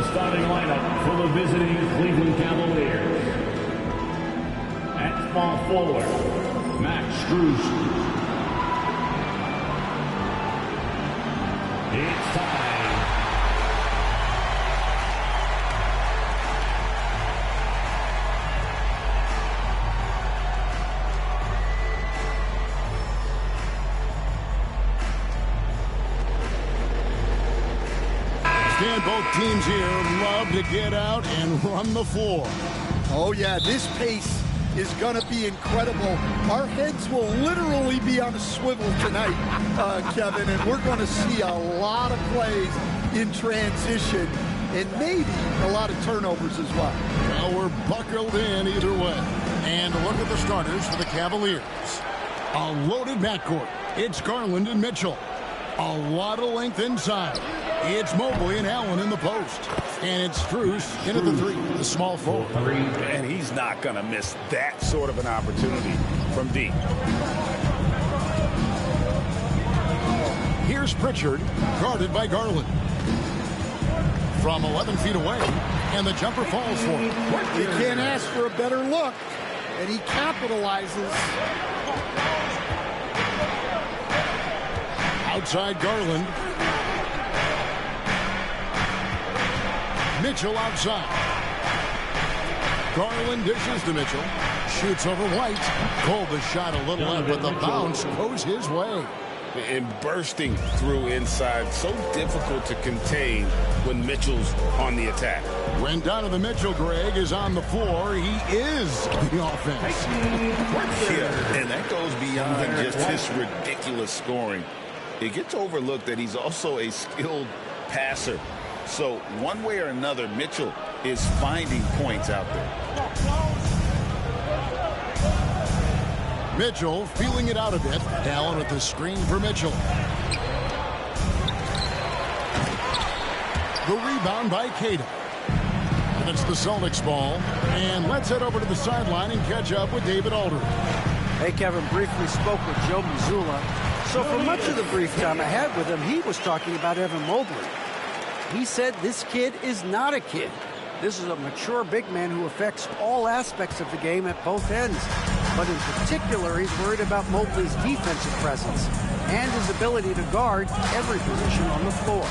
The starting lineup for the visiting Cleveland Cavaliers. At small forward, Max Strus. It's time. And both teams here love to get out and run the floor. Oh, yeah, this pace is going to be incredible. Our heads will literally be on a swivel tonight, Kevin, and we're going to see a lot of plays in transition and maybe a lot of turnovers as well. Well, we're buckled in either way. And look at the starters for the Cavaliers. A loaded backcourt. It's Garland and Mitchell. A lot of length inside. It's Mobley and Allen in the post. And it's Strus into the three, the small forward. And he's not going to miss that sort of an opportunity from deep. Here's Pritchard, guarded by Garland. From 11 feet away, and the jumper falls for him. You can't ask for a better look, and he capitalizes. Outside Garland. Mitchell outside. Garland dishes to Mitchell. Shoots over White. Called the shot a little left, but the bounce goes his way. And bursting through inside. So difficult to contain when Mitchell's on the attack. When Donovan Mitchell, Greg, is on the floor, he is the offense. Yeah, and that goes beyond just his ridiculous scoring. It gets overlooked that he's also a skilled passer. So one way or another, Mitchell is finding points out there. Mitchell feeling it out a bit. Allen with the screen for Mitchell. The rebound by Cato. And it's the Celtics ball. And let's head over to the sideline and catch up with David Aldridge. Hey, Kevin, briefly spoke with Joe Mazzulla. So for much of the brief time I had with him, he was talking about Evan Mobley. He said this kid is not a kid. This is a mature big man who affects all aspects of the game at both ends. But in particular, he's worried about Mobley's defensive presence and his ability to guard every position on the floor.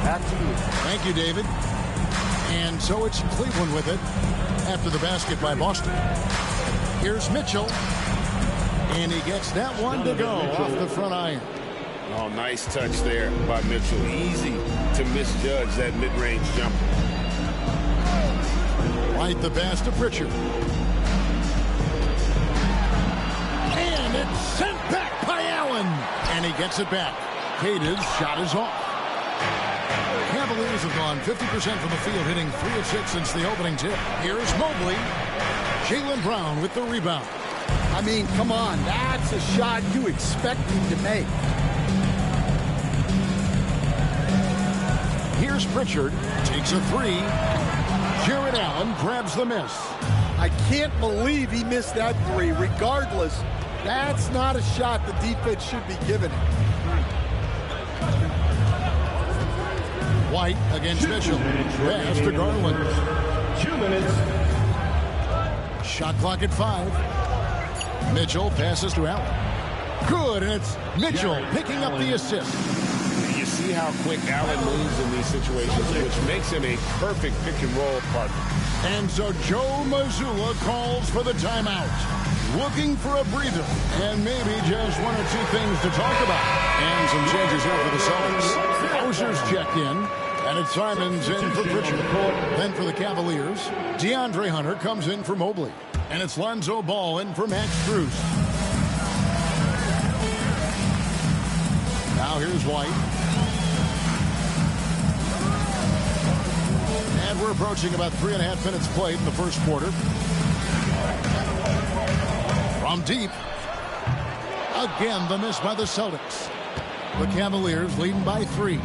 Back to you. Thank you, David. And so it's Cleveland with it after the basket by Boston. Here's Mitchell. And he gets that one to go off the front iron. Oh, nice touch there by Mitchell. Easy to misjudge that mid-range jumper. Right the pass to Pritchard. And it's sent back by Allen. And he gets it back. Cato's shot is off. Cavaliers have gone 50% from the field, hitting 3 of 6 since the opening tip. Here's Mobley. Jaylen Brown with the rebound. I mean, come on. That's a shot you expect him to make. Here's Pritchard. Takes a three. Jared Allen grabs the miss. I can't believe he missed that three. Regardless, that's not a shot the defense should be giving him. White against Mitchell. Pass to Garland. 2 minutes. Shot clock at 5. Mitchell passes to Allen. Good, and it's Mitchell picking up the assist. You see how quick Allen moves in these situations, which makes him a perfect pick-and-roll partner. And so Joe Mazzulla calls for the timeout. Looking for a breather, and maybe just 1 or 2 things to talk about. And some changes here for the Celtics. Hauser's checked in, and it's Simons in for Pritchard. Then for the Cavaliers, DeAndre Hunter comes in for Mobley. And it's Lonzo Ball in for Max Strus. Now here's White. And we're approaching about 3.5 minutes played in the first quarter. From deep. Again, the miss by the Celtics. The Cavaliers leading by 3.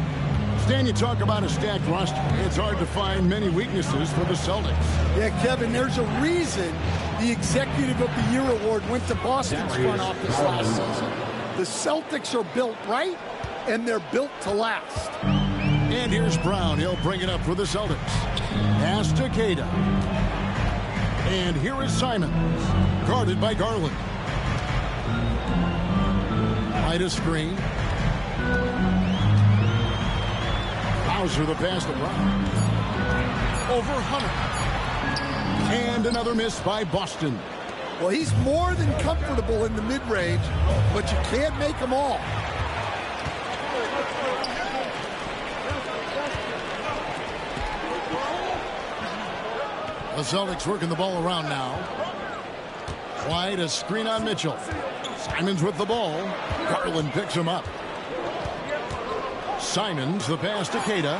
Stan, you talk about a stacked roster. It's hard to find many weaknesses for the Celtics. Yeah, Kevin, there's a reason the Executive of the Year award went to Boston's front office last season. The Celtics are built right, and they're built to last. And here's Brown. He'll bring it up for the Celtics. Pass to Cada. And here is Simons. Guarded by Garland. Right a screen. Bowser the pass to Brown. Over Hunter. And another miss by Boston. Well, he's more than comfortable in the mid-range, but you can't make them all. The Celtics working the ball around now. White, a screen on Mitchell. Simons with the ball. Garland picks him up. Simons, the pass to Cada.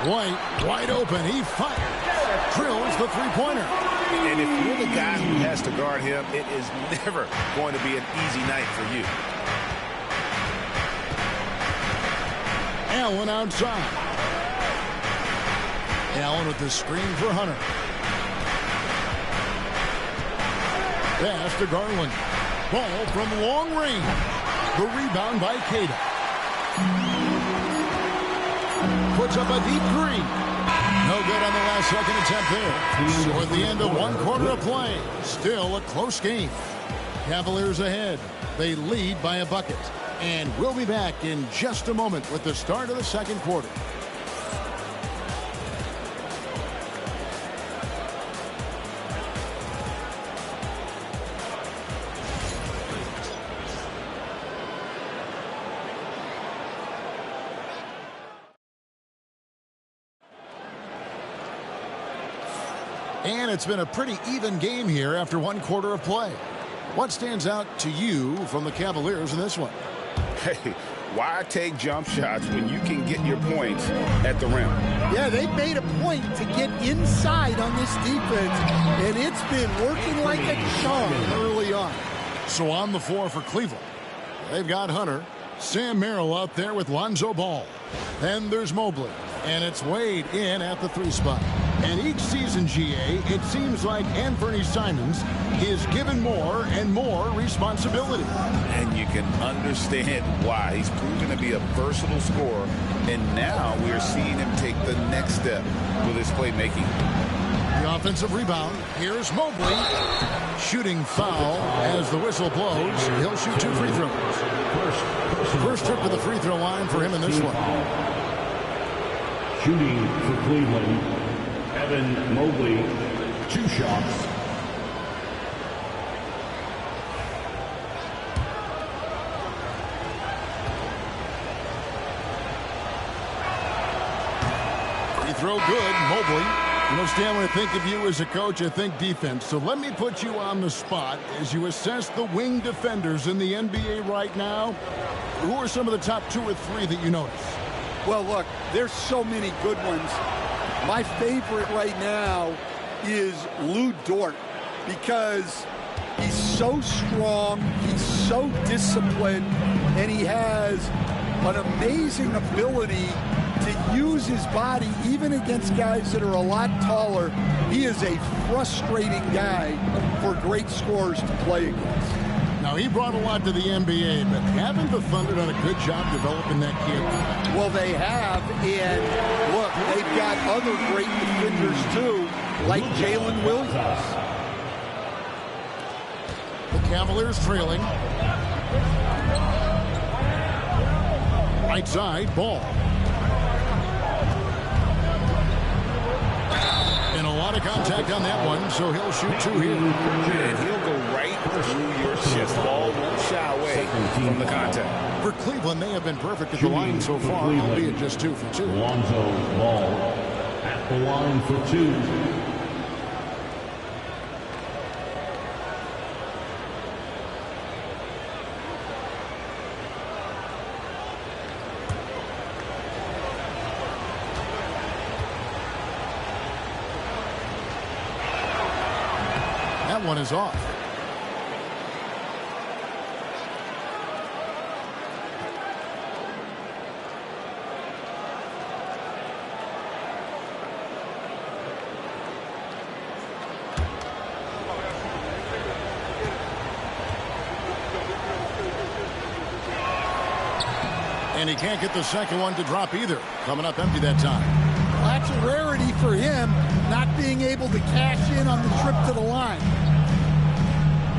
White, wide open. He fires. Drills the three-pointer. And if you're the guy who has to guard him, it is never going to be an easy night for you. Allen outside. Allen with the screen for Hunter. Pass to Garland. Ball from long range. The rebound by Cada. Puts up a deep three. No good on the last second attempt there. So at the end of one quarter of play, still a close game. Cavaliers ahead. They lead by a bucket. And we'll be back in just a moment with the start of the second quarter. And it's been a pretty even game here after one quarter of play. What stands out to you from the Cavaliers in this one? Hey, why take jump shots when you can get your points at the rim? Yeah, they made a point to get inside on this defense, and it's been working like a charm early on. So on the floor for Cleveland, they've got Hunter. Sam Merrill out there with Lonzo Ball. Then there's Mobley, and it's Wade in at the 3 spot. And each season, GA, it seems like Anthony Simons is given more and more responsibility. And you can understand why. He's proven to be a versatile scorer, and now we are seeing him take the next step with his playmaking. The offensive rebound. Here's Mobley. Shooting foul as the whistle blows. He'll shoot 2 free throws. First trip to the free throw line for him in this one. Shooting for Cleveland, Evan Mobley, 2 shots. Free throw good, Mobley. You know, Stan, when I think of you as a coach, I think defense. So let me put you on the spot as you assess the wing defenders in the NBA right now. Who are some of the top 2 or 3 that you notice? Well, look, there's so many good ones. My favorite right now is Lou Dort because he's so strong, he's so disciplined, and he has an amazing ability to use his body even against guys that are a lot taller. He is a frustrating guy for great scorers to play against. Now, he brought a lot to the NBA, but haven't the Thunder done a good job developing that kid? Well, they have, and look, they've got other great defenders too, like Jalen Williams. The Cavaliers trailing. Right side, Ball. And a lot of contact on that one, so he'll shoot 2 here. And he'll go right through your chest. Ball won't shy away from the contact. For Cleveland, they have been perfect at the line so far, albeit just 2 for 2. Lonzo Ball at the line for 2. That one is off. And he can't get the second one to drop either. Coming up empty that time. That's a rarity for him, not being able to cash in on the trip to the line.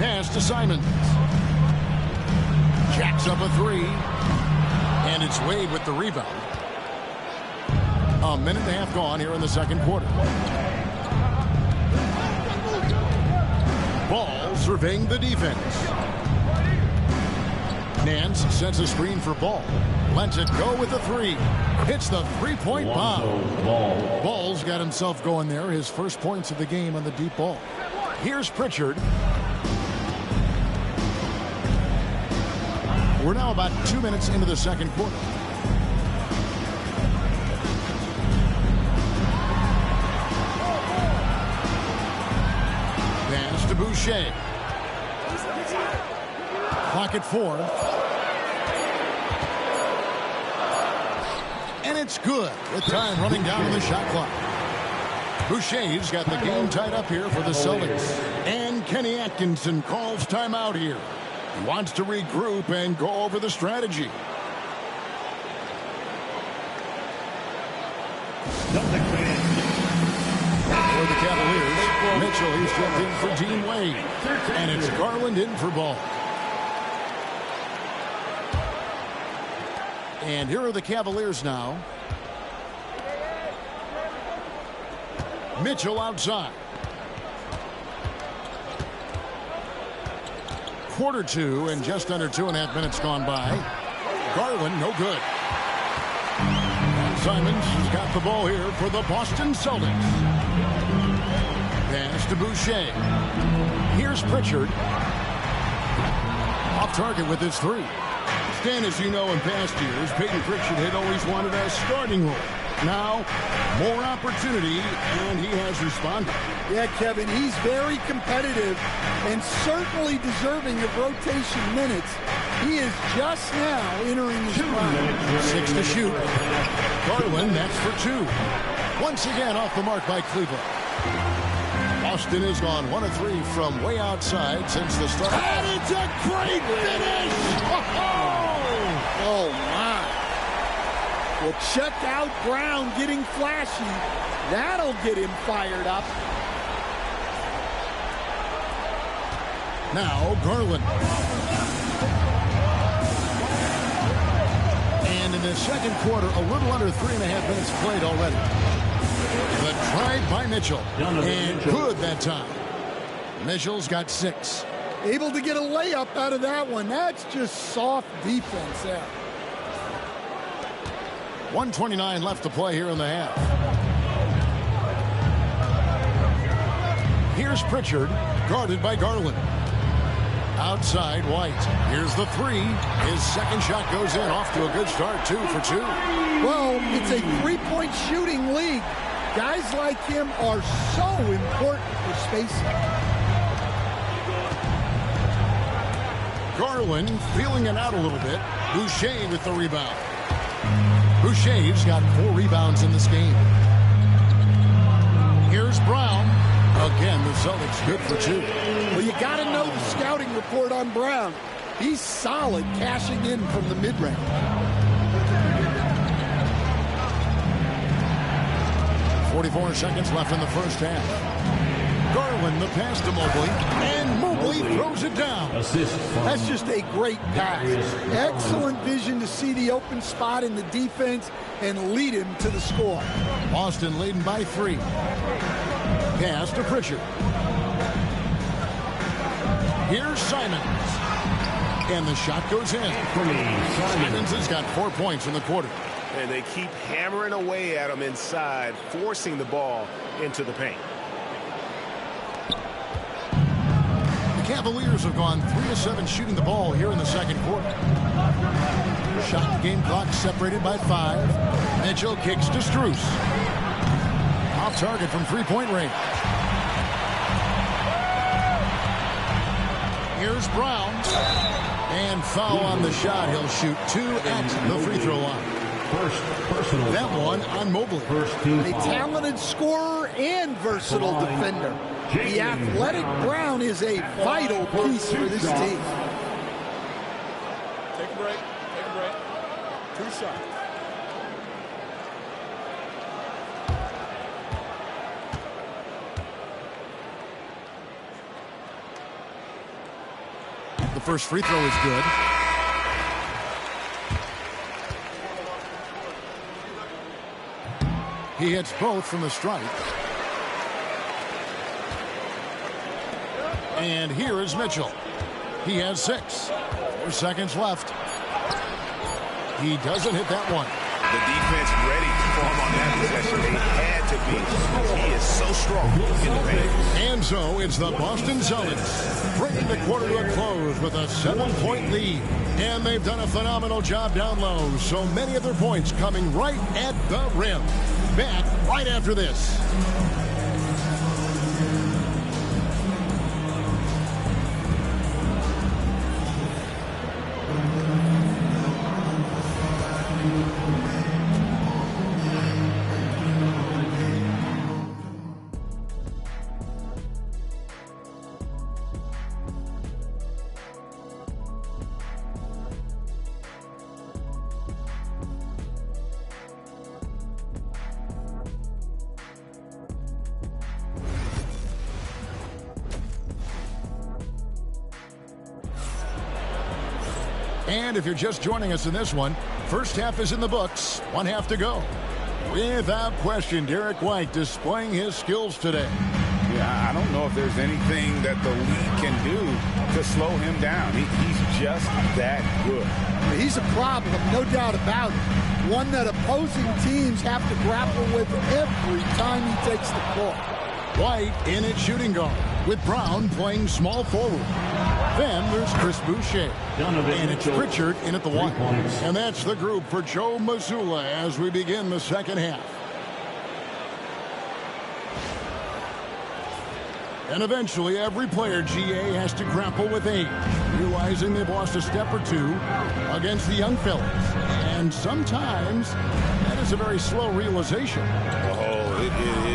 Pass to Simons. Jacks up a three. And it's Wade with the rebound. A minute and a half gone here in the second quarter. Ball surveying the defense. Nance sets a screen for Ball. Lets it go with the three. Hits the three-point bomb. Ball's got himself going there. His first points of the game on the deep ball. Here's Pritchard. We're now about 2 minutes into the second quarter. Pass to Boucher. Clock at 4. And it's good with time running down to the shot clock. Boucher's got the game tied up here for the Celtics. And Kenny Atkinson calls timeout here. He wants to regroup and go over the strategy. For the Cavaliers, Mitchell, he's jumped in for Dean Wade. And it's Garland in for Ball. And here are the Cavaliers now. Mitchell outside. Quarter two and just under 2.5 minutes gone by. Garland, no good. Simons has got the ball here for the Boston Celtics. Pass to Boucher. Here's Pritchard. Off target with his three. Stan, as you know, in past years, Peyton Pritchard had always wanted a starting role. Now, more opportunity, and he has responded. Yeah, Kevin, he's very competitive and certainly deserving of rotation minutes. He is just now entering his prime. 6 to shoot. Garland, that's for 2. Once again off the mark by Cleveland. Boston has gone 1 of 3 from way outside since the start. And it's a great finish! Oh, my. Well, check out Brown getting flashy. That'll get him fired up. Now, Garland. And in the second quarter, a little under 3.5 minutes played already. The drive by Mitchell. And good that time. Mitchell's got 6. Able to get a layup out of that one. That's just soft defense there. 1:29 left to play here in the half. Here's Pritchard, guarded by Garland. Outside, White. Here's the three. His second shot goes in. Off to a good start, 2 for 2. Well, it's a three-point shooting league. Guys like him are so important for spacing. Garland feeling it out a little bit. Boucher with the rebound. Boucher's got 4 rebounds in this game. Here's Brown. Again, the Celtics good for 2. Well, you got to know the scouting report on Brown. He's solid cashing in from the mid-range. 44 seconds left in the first half. Garland, the pass to Mobley, and Mobley throws it down. That's just a great pass. Excellent vision to see the open spot in the defense and lead him to the score. Boston leading by 3. Pass to Pritchard. Here's Simons. And the shot goes in. Simons has got 4 points in the quarter. And they keep hammering away at him inside, forcing the ball into the paint. The Cavaliers have gone 3 of 7 shooting the ball here in the second quarter. Shot game clock separated by 5. Mitchell kicks to Strus. Off target from three-point range. Here's Brown. And foul on the shot. He'll shoot 2 at the free throw line. That one on Mobley. A talented scorer and versatile defender. The athletic Brown is a vital piece for this team. Take a break. 2 shots. The first free throw is good. He hits both from the stripe. And here is Mitchell. He has 6. 4 seconds left. He doesn't hit that one. The defense ready for him on that possession. They had to be. He is so strong in the paint. And so it's the Boston Celtics bringing the quarter to a close with a 7-point lead. And they've done a phenomenal job down low. So many of their points coming right at the rim. Back right after this. And if you're just joining us in this one, first half is in the books. 1 half to go. Without question, Derek White displaying his skills today. Yeah, I don't know if there's anything that the league can do to slow him down. He's just that good. He's a problem, no doubt about it. One that opposing teams have to grapple with every time he takes the court. White in at shooting guard, with Brown playing small forward. Then there's Chris Boucher. And it's Pritchard in at the 1. And that's the group for Joe Mazzulla as we begin the second half. And eventually every player, GA, has to grapple with age, realizing they've lost a step or 2 against the young fellas. And sometimes that is a very slow realization. Oh, it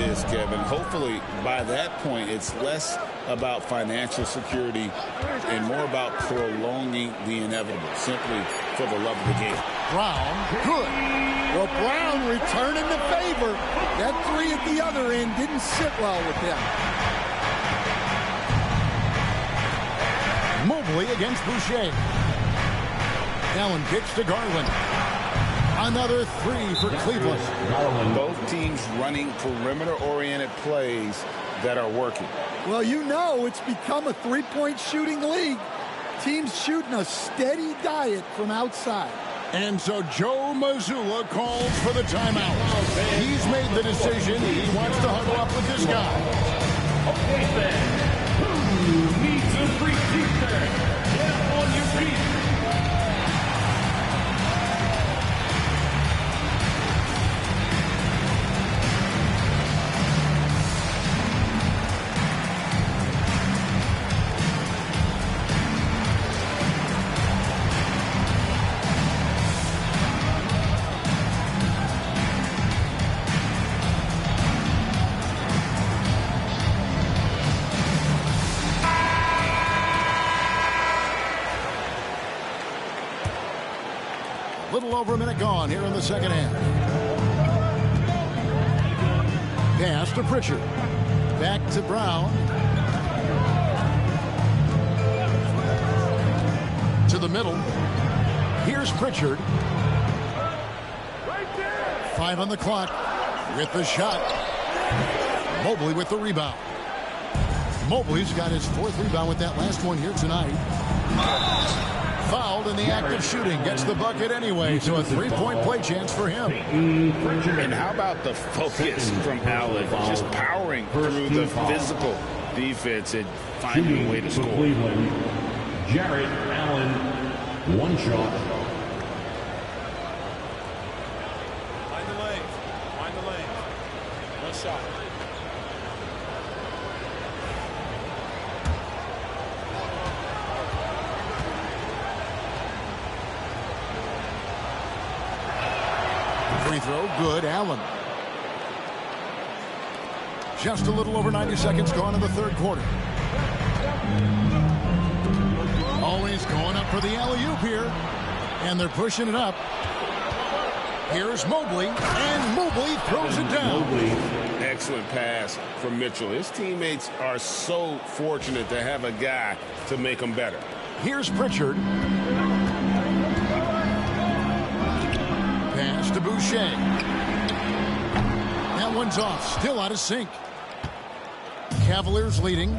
is, Kevin. Hopefully by that point it's less about financial security and more about prolonging the inevitable, simply for the love of the game. Brown, good. Well, Brown returning the favor. That 3 at the other end didn't sit well with him. Mobley against Boucher. Allen kicks to Garland. Another 3 for Cleveland. Both teams running perimeter-oriented plays that are working. Well, you know it's become a 3-point shooting league. Teams shooting a steady diet from outside. And so Joe Mazzulla calls for the timeout. He's made the decision. He wants to huddle up with this guy. Okay, then. Who needs a free defense? Get on your feet. Little over a minute gone here in the second half. Pass to Pritchard. Back to Brown. To the middle. Here's Pritchard. 5 on the clock with the shot. Mobley with the rebound. Mobley's got his 4th rebound with that last one here tonight. Fouled in the act of shooting. Gets the bucket anyway, so a 3-point play chance for him. And how about the focus from Allen? Just powering through the physical defense and finding a way to score. Cleveland, Jarrett Allen, 1 shot. Find the lane. Find the lane. 1 shot. Free throw, good. Allen. Just a little over 90 seconds gone in the 3rd quarter. Always going up for the alley-oop here. And they're pushing it up. Here's Mobley, and Mobley throws it down. Excellent pass from Mitchell. His teammates are so fortunate to have a guy to make them better. Here's Pritchard. Pass to Boucher. That one's off, still out of sync. Cavaliers leading.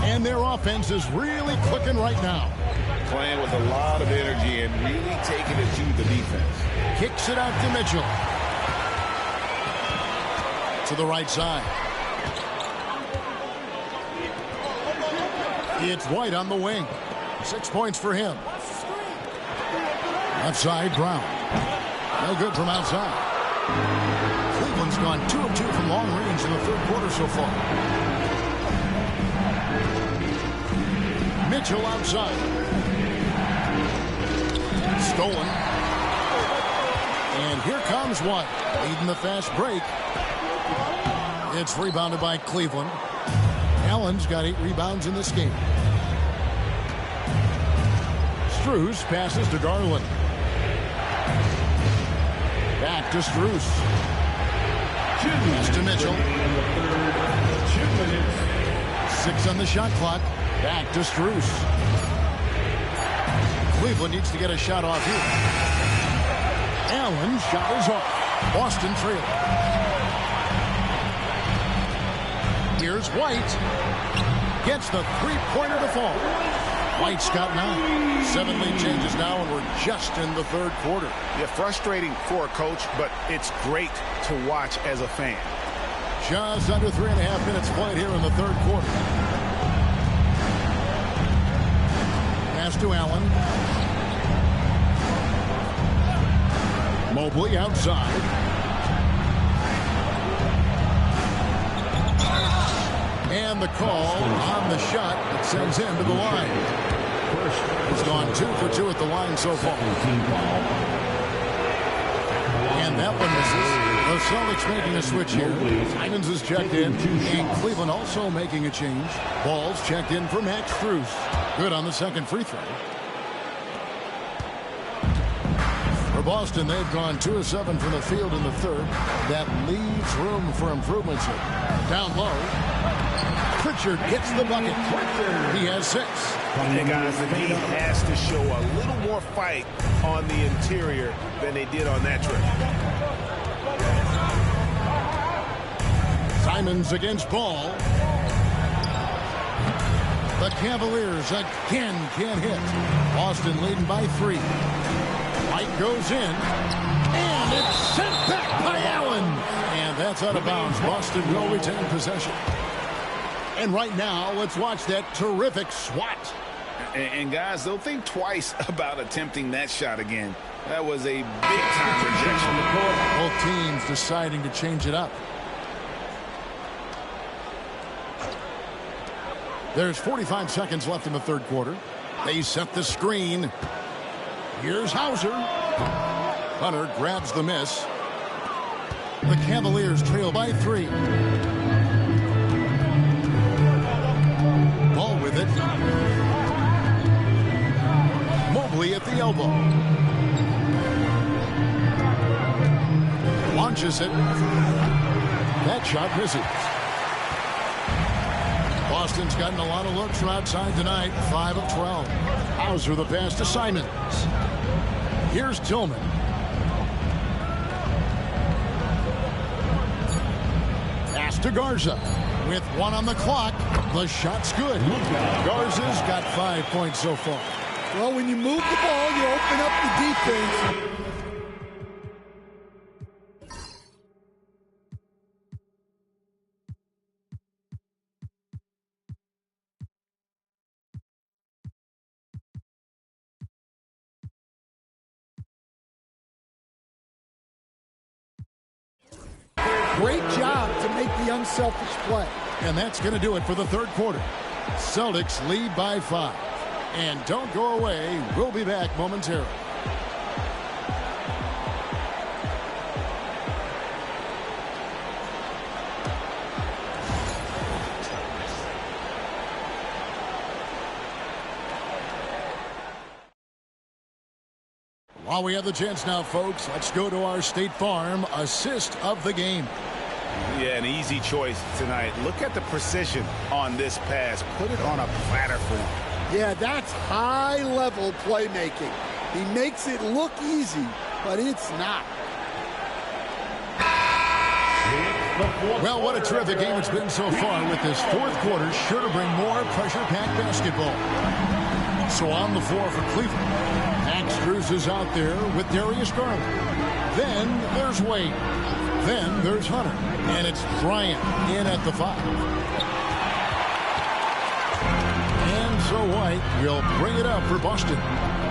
And their offense is really clicking right now. Playing with a lot of energy and really taking it to the defense. Kicks it out to Mitchell. To the right side. It's White on the wing. 6 points for him. Left side, Brown. No good from outside. Cleveland's gone 2 of 2 from long range in the third quarter so far. Mitchell outside. Stolen. And here comes White, leading the fast break. It's rebounded by Cleveland. Allen's got 8 rebounds in this game. Strus passes to Garland. Back to Strus. Pass to Mitchell. 6 on the shot clock. Back to Strus. Cleveland needs to get a shot off here. Allen shot is off. Boston trail. Here's White. Gets the three-pointer to fall. White's got 9. 7 lead changes now, and we're just in the third quarter. Yeah, frustrating for a coach, but it's great to watch as a fan. Just under 3.5 minutes played here in the third quarter. Pass to Allen. Mobley outside. And the call on the shot that sends him to the line. He's gone 2 for 2 at the line so far. And that one misses. The Celtics making a switch here. Simons is checked in. And Cleveland also making a change. Ball's checked in for Max Strus. Good on the second free throw. For Boston, they've gone 2 of 7 from the field in the third. That leaves room for improvements here. Down low. Pritchard gets the bucket. He has 6. Hey guys, the team has to show a little more fight on the interior than they did on that trip. Simons against Ball. The Cavaliers again can't hit. Boston leading by 3. White goes in. And it's sent back by Allen. And that's out of bounds. Boston will retain possession. And right now, let's watch that terrific swat. And guys, they'll think twice about attempting that shot again. That was a big-time rejection. Both teams deciding to change it up. There's 45 seconds left in the third quarter. They set the screen. Here's Hauser. Hunter grabs the miss. The Cavaliers trail by 3. Ball with it. Mobley at the elbow. Launches it. That shot misses. Boston's gotten a lot of looks from outside tonight. 5 of 12. Hauser the pass to Simons. Here's Tillman. Pass to Garza. With 1 on the clock, the shot's good. Garza's got 5 points so far. Well, when you move the ball, you open up the defense. Great job to make the unselfish play. And that's going to do it for the third quarter. Celtics lead by 5. And don't go away. We'll be back momentarily. While we have the chance now, folks, let's go to our State Farm assist of the game. Yeah, an easy choice tonight. Look at the precision on this pass. Put it on a platter for him. Yeah, that's high-level playmaking. He makes it look easy, but it's not. Well, what a terrific game it's been so far, with this fourth quarter sure to bring more pressure-packed basketball. So on the floor for Cleveland, Max Strus is out there with Darius Garland. Then there's Wade. Then there's Hunter. And it's Bryant in at the 5. And so White will bring it up for Boston.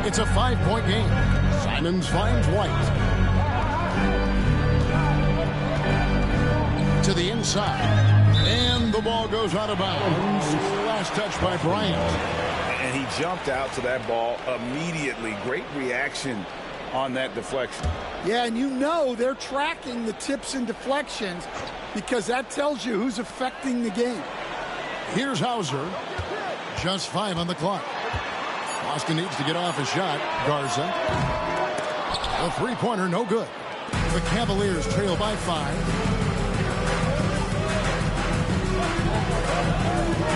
It's a 5-point game. Simons finds White. To the inside. And the ball goes out of bounds. Last touch by Bryant. And he jumped out to that ball immediately. Great reaction on that deflection. Yeah, and you know they're tracking the tips and deflections because that tells you who's affecting the game. Here's Hauser. Just 5 on the clock. Boston needs to get off a shot. Garza. A three-pointer, no good. The Cavaliers trail by 5.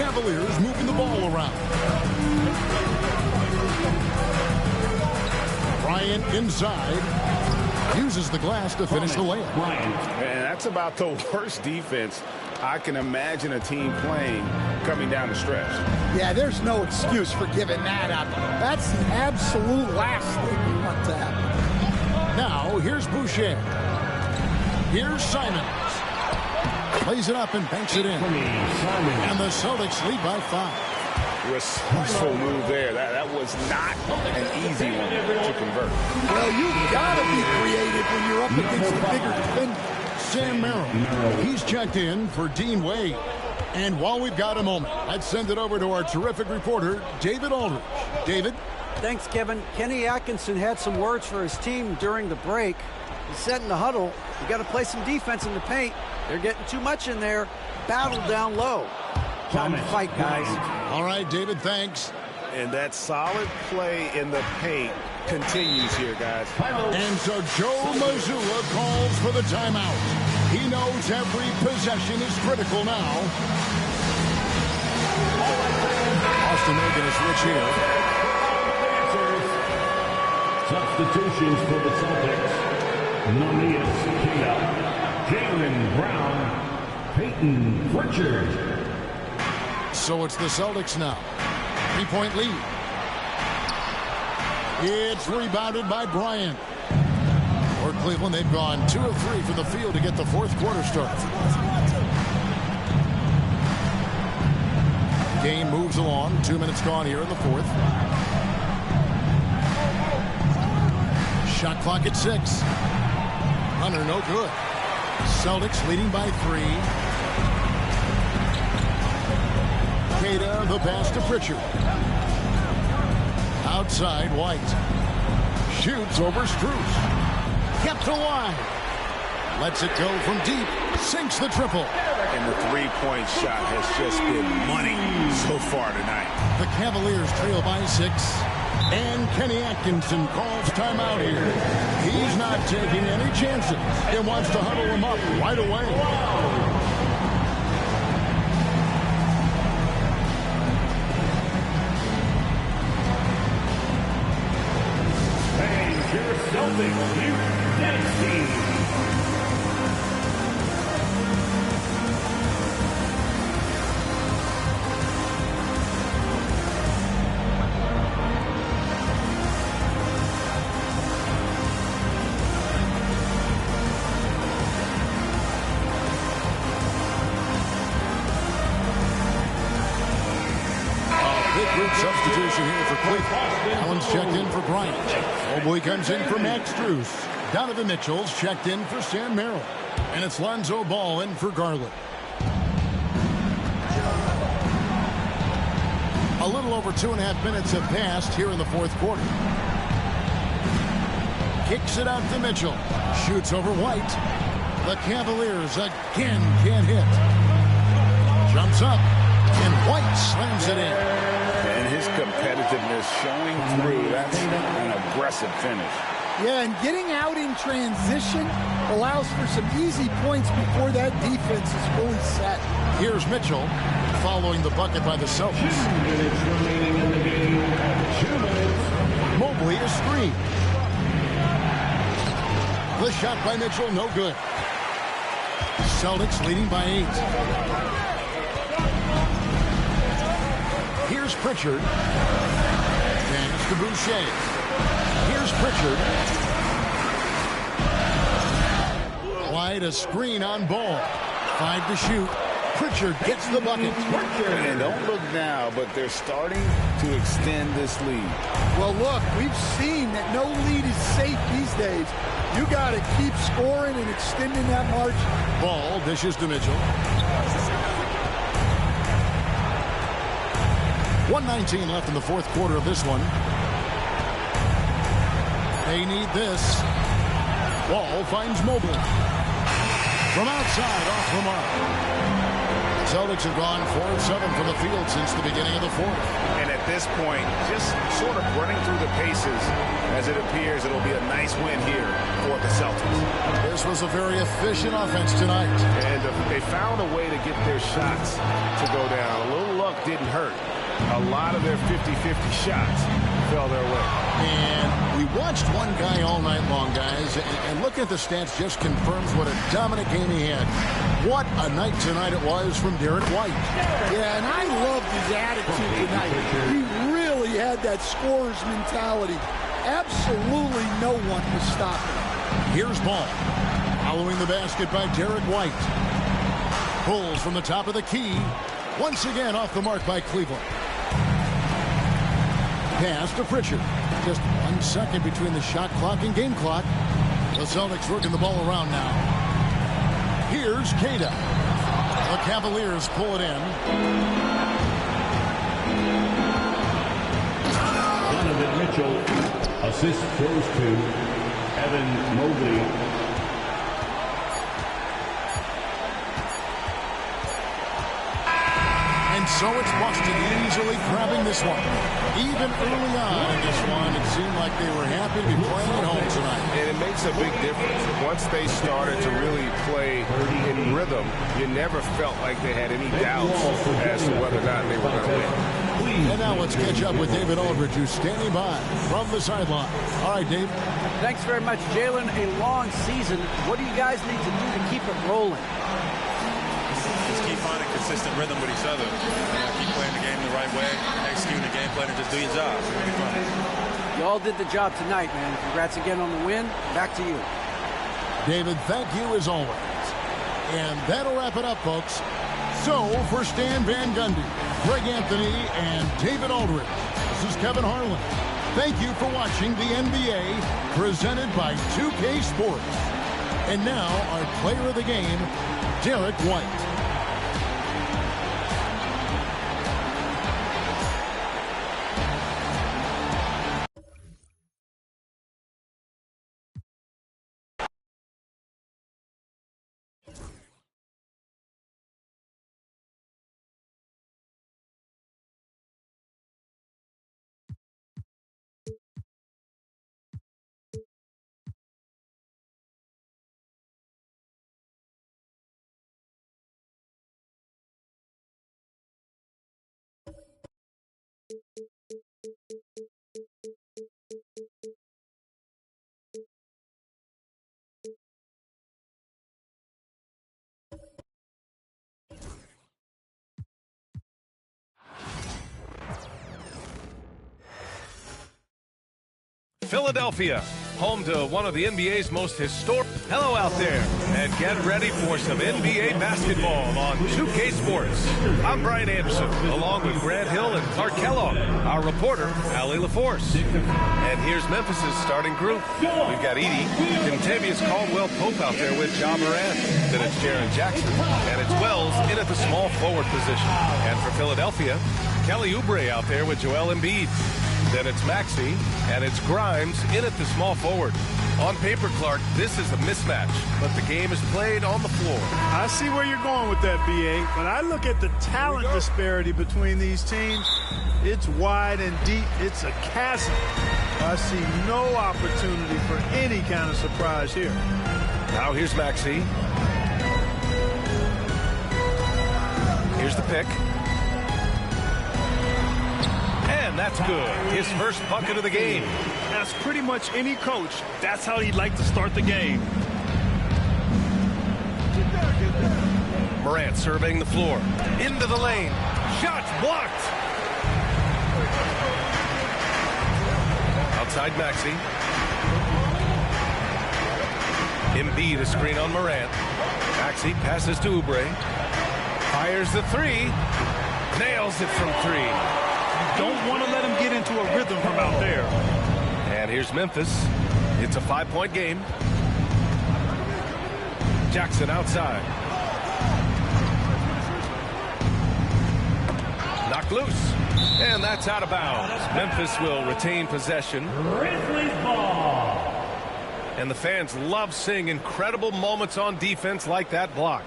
Cavaliers moving the ball around. Bryant inside. Uses the glass to finish the layup. And that's about the worst defense I can imagine a team playing coming down the stretch. Yeah, there's no excuse for giving that up. That's the absolute last thing you want to happen. Now, here's Boucher. Here's Simons. Plays it up and banks it in. And the Celtics lead by 5. Resourceful move there. That was not an easy one to convert. Well, you've got to be creative when you're up against the bigger defender. Sam Merrill. He's checked in for Dean Wade. And while we've got a moment, let's send it over to our terrific reporter, David Aldridge. David? Thanks, Kevin. Kenny Atkinson had some words for his team during the break. He said in the huddle, you got to play some defense in the paint. They're getting too much in there. Battle down low. Time to fight, guys. All right, David, thanks. And that solid play in the paint continues here, guys. And so Joe Mazzulla calls for the timeout. He knows every possession is critical now. Boston making a switch here. Substitutions for the Celtics. Namias Queta, Jaylen Brown, Peyton Pritchard. So it's the Celtics now. 3-point lead. It's rebounded by Bryant. For Cleveland, they've gone 2 of 3 from the field to get the fourth quarter started. Game moves along. 2 minutes gone here in the fourth. Shot clock at 6. Hunter, no good. Celtics leading by 3. Queta, the pass to Pritchard. Outside, White. Shoots over Strus. Kept alive. Lets it go from deep. Sinks the triple. And the three-point shot has just been money so far tonight. The Cavaliers trail by 6. And Kenny Atkinson calls timeout here. He's not taking any chances. He wants to huddle him up right away. Your Celtics Youth Dance Team. Substitution here for Cleveland. Allen's checked in for Bryant. Mobley comes in for Max Strus. Donovan Mitchell's checked in for Sam Merrill. And it's Lonzo Ball in for Garland. A little over 2.5 minutes have passed here in the fourth quarter. Kicks it out to Mitchell. Shoots over White. The Cavaliers again can't hit. Jumps up. And White slams it in. And his competitiveness showing through. That's an aggressive finish. Yeah, and getting out in transition allows for some easy points before that defense is fully set. Here's Mitchell following the bucket by the Celtics. 2 minutes remaining in the game. 2 minutes. Mobley a screen. The shot by Mitchell, no good. Celtics leading by 8. Here's Pritchard. Pass to Boucher. Here's Pritchard. Wide a screen on Ball. 5 to shoot. Pritchard gets the bucket. And don't look now, but they're starting to extend this lead. Well, look, we've seen that no lead is safe these days. You got to keep scoring and extending that margin. Ball dishes to Mitchell. 1:19 left in the fourth quarter of this one. They need this. Ball finds Mobley. From outside, off the mark. Celtics have gone 4 of 7 from the field since the beginning of the fourth. And at this point, just sort of running through the paces, as it appears it'll be a nice win here for the Celtics. This was a very efficient offense tonight. And they found a way to get their shots to go down. A little luck didn't hurt. A lot of their 50-50 shots fell their way. And we watched one guy all night long, guys, and looking at the stats just confirms what a dominant game he had. What a night tonight it was from Derek White. Yeah, and I loved his attitude tonight. He really had that scorer's mentality. Absolutely no one was stopping him. Here's Ball. Following the basket by Derek White. Pulls from the top of the key. Once again off the mark by Cleveland. Pass to Pritchard. Just 1 second between the shot clock and game clock. The Celtics working the ball around now. Here's Cada. The Cavaliers pull it in. Donovan Mitchell. Assist goes to Evan Mobley. And so it's Boston easily grabbing this one. Even early on in this one, it seemed like they were happy to be playing at home tonight. And it makes a big difference. Once they started to really play in rhythm, you never felt like they had any doubts as to whether or not they were going to win. And now let's catch up with David Aldridge, who's standing by from the sideline. All right, Dave. Thanks very much, Jalen. A long season. What do you guys need to do to keep it rolling? Just keep finding consistent rhythm with each other. Keep playing the game the right way, executing the game plan, and just do your job. It'll be fun. You all did the job tonight, man. Congrats again on the win. Back to you. David, thank you as always. And that'll wrap it up, folks. So, for Stan Van Gundy, Greg Anthony, and David Aldridge, this is Kevin Harlan. Thank you for watching the NBA presented by 2K Sports. And now, our player of the game, Derek White. Philadelphia, home to one of the NBA's most historic. Hello out there, and get ready for some NBA basketball on 2K Sports. I'm Brian Anderson, along with Grant Hill and Clark Kellogg, our reporter, Allie LaForce. And here's Memphis' starting group. We've got Edie, Contavious Caldwell-Pope out there with Ja Morant. Then it's Jaren Jackson, and it's Wells in at the small forward position. And for Philadelphia, Kelly Oubre out there with Joel Embiid. Then it's Maxey, and it's Grimes in at the small forward. On paper, Clark, this is a mismatch, but the game is played on the floor. I see where you're going with that, B.A., but I look at the talent disparity between these teams. It's wide and deep. It's a chasm. I see no opportunity for any kind of surprise here. Now here's Maxey. Here's the pick. And that's good. His first bucket of the game. That's pretty much any coach. That's how he'd like to start the game. Morant surveying the floor. Into the lane. Shots blocked. Outside Maxey. Embiid a screen on Morant. Maxey passes to Oubre. Fires the three. Nails it from three. Don't want to let him get into a rhythm from out there. And here's Memphis. It's a 5-point game. Jackson outside. Knocked loose. And that's out of bounds. Memphis will retain possession. And the fans love seeing incredible moments on defense like that block.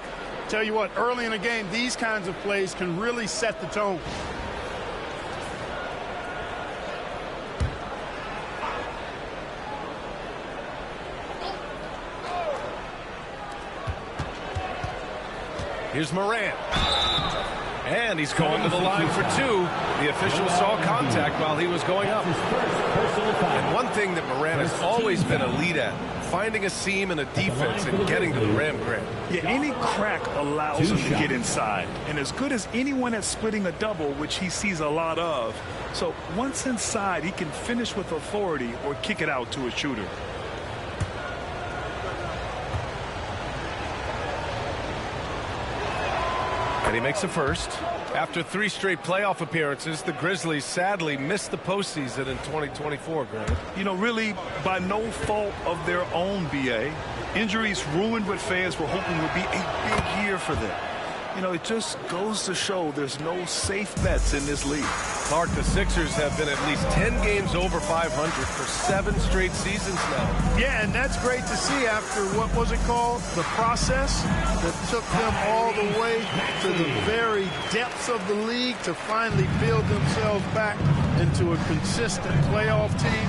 Tell you what, early in the game, these kinds of plays can really set the tone. Here's Morant. And he's going to the line for two. The official saw contact while he was going up. And one thing that Morant has always been elite at, finding a seam in a defense and getting to the rim, Grant. Yeah, any crack allows him to get inside. And as good as anyone at splitting a double, which he sees a lot of. So once inside, he can finish with authority or kick it out to a shooter. And he makes a first. After 3 straight playoff appearances, the Grizzlies sadly missed the postseason in 2024, Grant. You know, really by no fault of their own, B.A. Injuries ruined what fans were hoping would be a big year for them. You know, it just goes to show there's no safe bets in this league. Clark, the Sixers have been at least 10 games over 500 for 7 straight seasons now. Yeah, and that's great to see after, what was it called? The process that took them all the way to the very depths of the league to finally build themselves back into a consistent playoff team.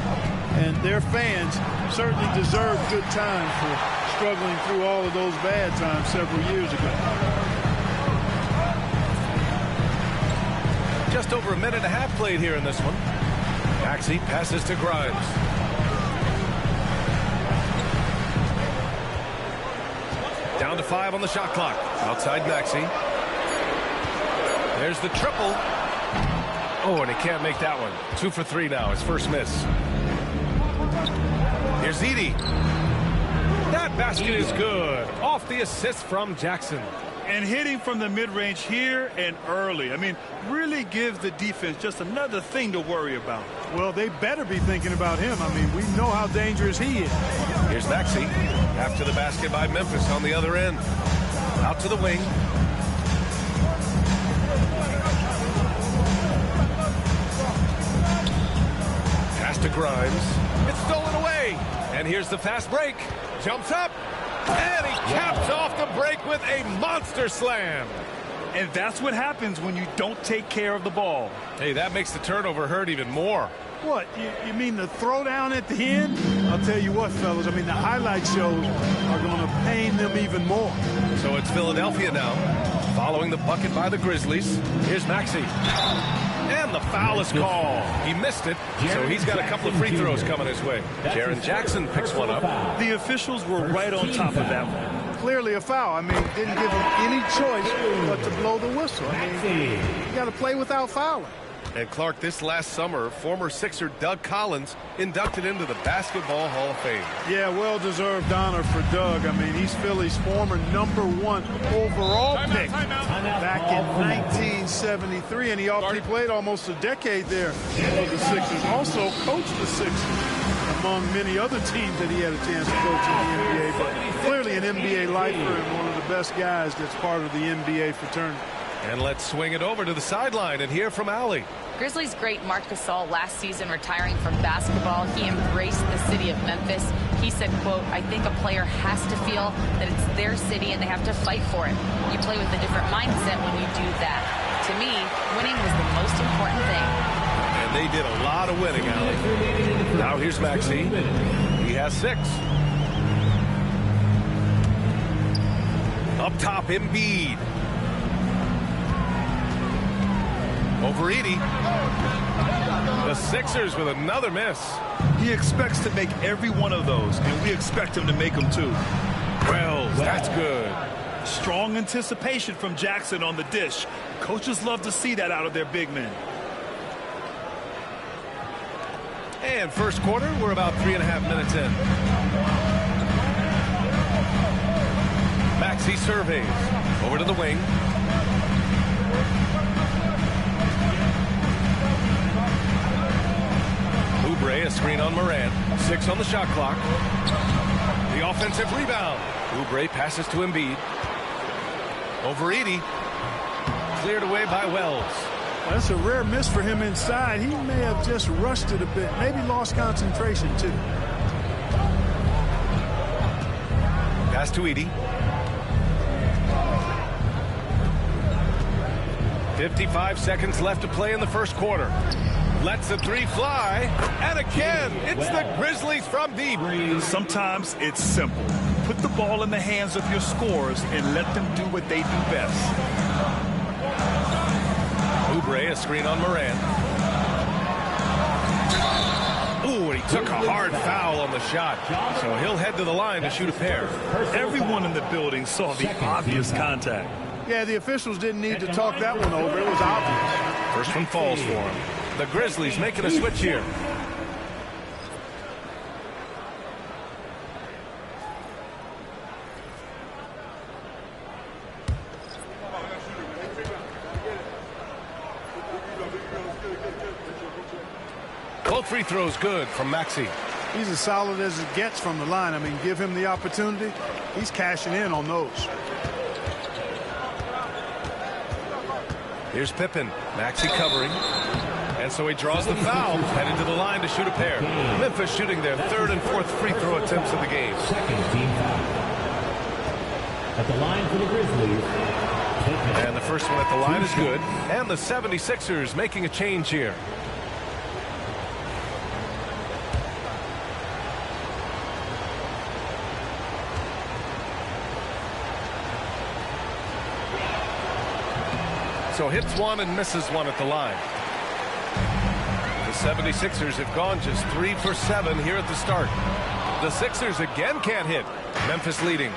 And their fans certainly deserve good time for struggling through all of those bad times several years ago. Just over a minute and a half played here in this one. Maxey passes to Grimes. Down to 5 on the shot clock. Outside Maxey. There's the triple. Oh, and he can't make that one. 2 for 3 now. His first miss. Here's Edey. That basket is good. Off the assist from Jackson. And hitting from the mid-range here and early. I mean, really gives the defense just another thing to worry about. Well, they better be thinking about him. I mean, we know how dangerous he is. Here's Maxey. After the basket by Memphis on the other end. Out to the wing. Pass to Grimes. It's stolen away. And here's the fast break. Jumps up. And he caps off the break with a monster slam. And that's what happens when you don't take care of the ball. Hey, that makes the turnover hurt even more. What, you mean the throwdown at the end? I'll tell you what, fellas, I mean, the highlight shows are going to pain them even more. So it's Philadelphia now, following the bucket by the Grizzlies. Here's Maxey. And the foul is called. He missed it, so he's got a couple of free throws coming his way. Jaren Jackson picks one up. The officials were right on top of that one. Clearly a foul. I mean, didn't give him any choice but to blow the whistle. I mean, you got to play without fouling. And Clark, this last summer, former Sixer Doug Collins inducted into the Basketball Hall of Fame. Yeah, well-deserved honor for Doug. I mean, he's Philly's former #1 overall pick back in 1973, and he played almost a decade there for the Sixers. Also coached the Sixers, among many other teams that he had a chance to coach in the NBA. But clearly an NBA lifer and one of the best guys that's part of the NBA fraternity. And let's swing it over to the sideline and hear from Allie. Grizzlies great Marc Gasol last season retiring from basketball. He embraced the city of Memphis. He said, quote, "I think a player has to feel that it's their city and they have to fight for it. You play with a different mindset when you do that. To me, winning was the most important thing." And they did a lot of winning, Allie. Now here's Maxey. He has 6. Up top, Embiid. Over Edie. The Sixers with another miss. He expects to make every one of those, and we expect him to make them too. Wells, that's good. Strong anticipation from Jackson on the dish. Coaches love to see that out of their big men. And first quarter, we're about 3.5 minutes in. Maxey surveys. Over to the wing. Oubre, a screen on Morant. 6 on the shot clock. The offensive rebound. Oubre passes to Embiid. Over Edie. Cleared away by Wells. That's a rare miss for him inside. He may have just rushed it a bit. Maybe lost concentration, too. Pass to Edie. 55 seconds left to play in the first quarter. Lets the 3 fly. And again, it's the Grizzlies from deep. Sometimes it's simple. Put the ball in the hands of your scorers and let them do what they do best. Oubre, a screen on Morant. Ooh, and he took a hard foul on the shot. So he'll head to the line to shoot a pair. Everyone in the building saw the obvious contact. Yeah, the officials didn't need to talk that one over. It was obvious. First one falls for him. The Grizzlies making a switch here. Both free throws good from Maxey. He's as solid as it gets from the line. I mean, give him the opportunity. He's cashing in on those. Here's Pippen. Maxey covering. And so he draws the foul. Headed to the line to shoot a pair. Memphis shooting their 3rd and 4th free throw attempts of the game. Second team foul. At the line for the Grizzlies. And the first one at the line is good. And the 76ers making a change here. So hits 1 and misses 1 at the line. The 76ers have gone just 3 for 7 here at the start. The Sixers again can't hit. Memphis leading.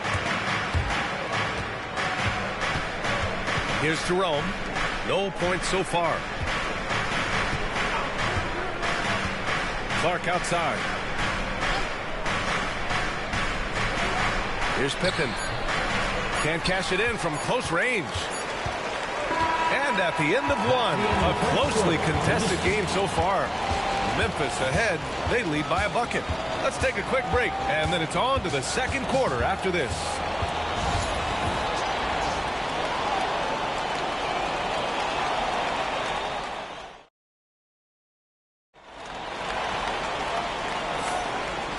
Here's Jerome. No points so far. Clark outside. Here's Pippen. Can't cash it in from close range. And at the end of one, a closely contested game so far. Memphis ahead. They lead by a bucket. Let's take a quick break, and then it's on to the second quarter after this.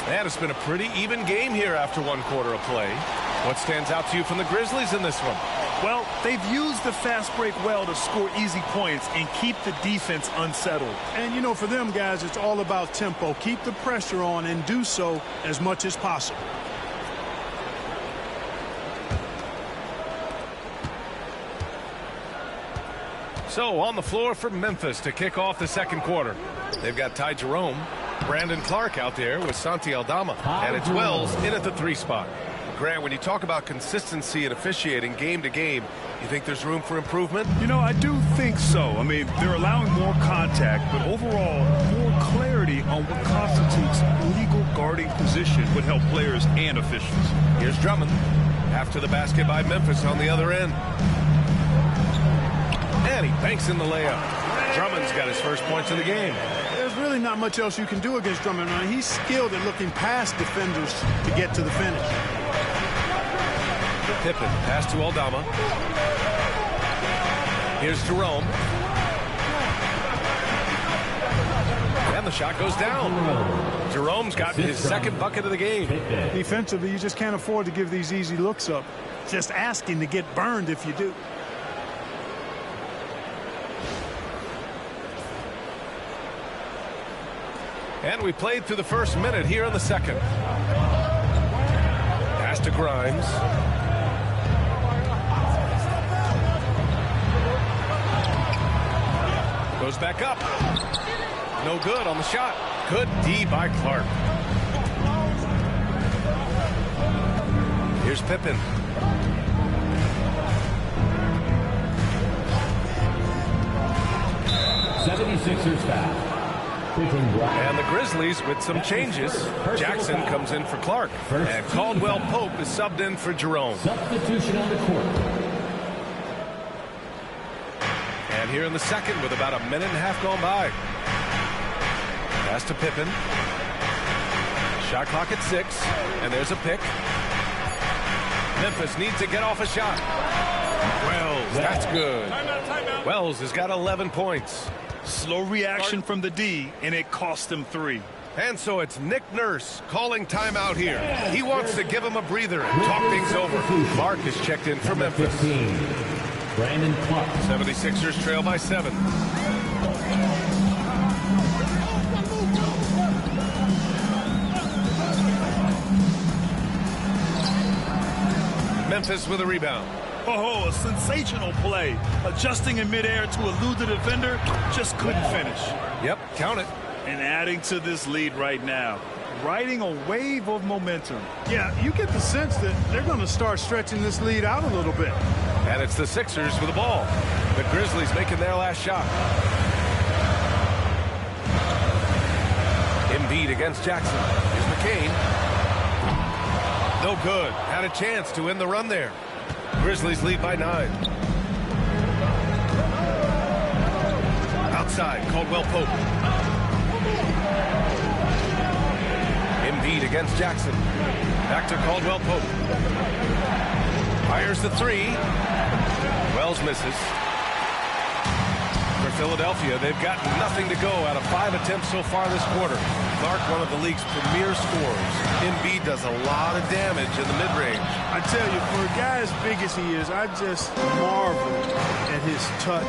And it's been a pretty even game here after 1 quarter of play. What stands out to you from the Grizzlies in this one? Well, they've used the fast break well to score easy points and keep the defense unsettled. And, you know, for them guys, it's all about tempo. Keep the pressure on and do so as much as possible. So on the floor for Memphis to kick off the second quarter. They've got Ty Jerome, Brandon Clark out there with Santi Aldama. And it's Wells in at the 3 spot. Grant, when you talk about consistency and officiating game to game, you think there's room for improvement? You know, I do think so. I mean, they're allowing more contact, but overall, more clarity on what constitutes legal guarding position would help players and officials. Here's Drummond. After the basket by Memphis on the other end. And he banks in the layup. Drummond's got his first points of the game. There's really not much else you can do against Drummond. I mean, he's skilled at looking past defenders to get to the finish. Pippen, pass to Aldama. Here's Jerome. And the shot goes down. Jerome's got his second bucket of the game. Defensively, you just can't afford to give these easy looks up. Just asking to get burned if you do. And we played through the first minute here in the second. Pass to Grimes. Goes back up. No good on the shot. Good D by Clark. Here's Pippen. '76ers foul. And the Grizzlies with some changes. Jackson comes in for Clark. And Caldwell Pope is subbed in for Jerome. Substitution on the court. And here in the second with about a minute and a half gone by. Pass to Pippen. Shot clock at 6. And there's a pick. Memphis needs to get off a shot. Wells, that's good. Timeout. Wells has got 11 points. Slow reaction from the D, and it cost him 3. And so it's Nick Nurse calling timeout here. He wants to give him a breather and talk things over. Clark is checked in for Memphis. 15. Brandon Clark. 76ers trail by 7. Memphis with a rebound. Oh, a sensational play. Adjusting in midair to elude the defender, just couldn't finish. Yep, count it. And adding to this lead right now, riding a wave of momentum. Yeah, you get the sense that they're going to start stretching this lead out a little bit. And it's the Sixers with the ball. The Grizzlies making their last shot. Embiid against Jackson. Here's McCain. No good. Had a chance to end the run there. Grizzlies lead by 9. Outside, Caldwell Pope. Embiid against Jackson. Back to Caldwell Pope. Fires the 3. Wells misses. For Philadelphia, they've got nothing to go out of 5 attempts so far this quarter. Clark, one of the league's premier scorers. Embiid does a lot of damage in the mid-range. I tell you, for a guy as big as he is, I just marvel at his touch,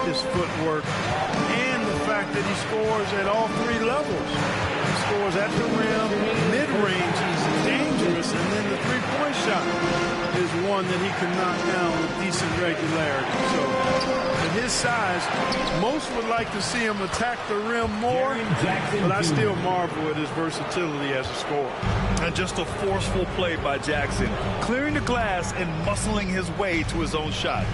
his footwork, and the fact that he scores at all 3 levels. He scores at the rim, mid-range, he's dangerous, and then the three-point shot is one that he can knock down with decent regularity. So, at his size, most would like to see him attack the rim more, but I still marvel at his versatility as a scorer. And just a forceful play by Jackson, clearing the glass and muscling his way to his own shot.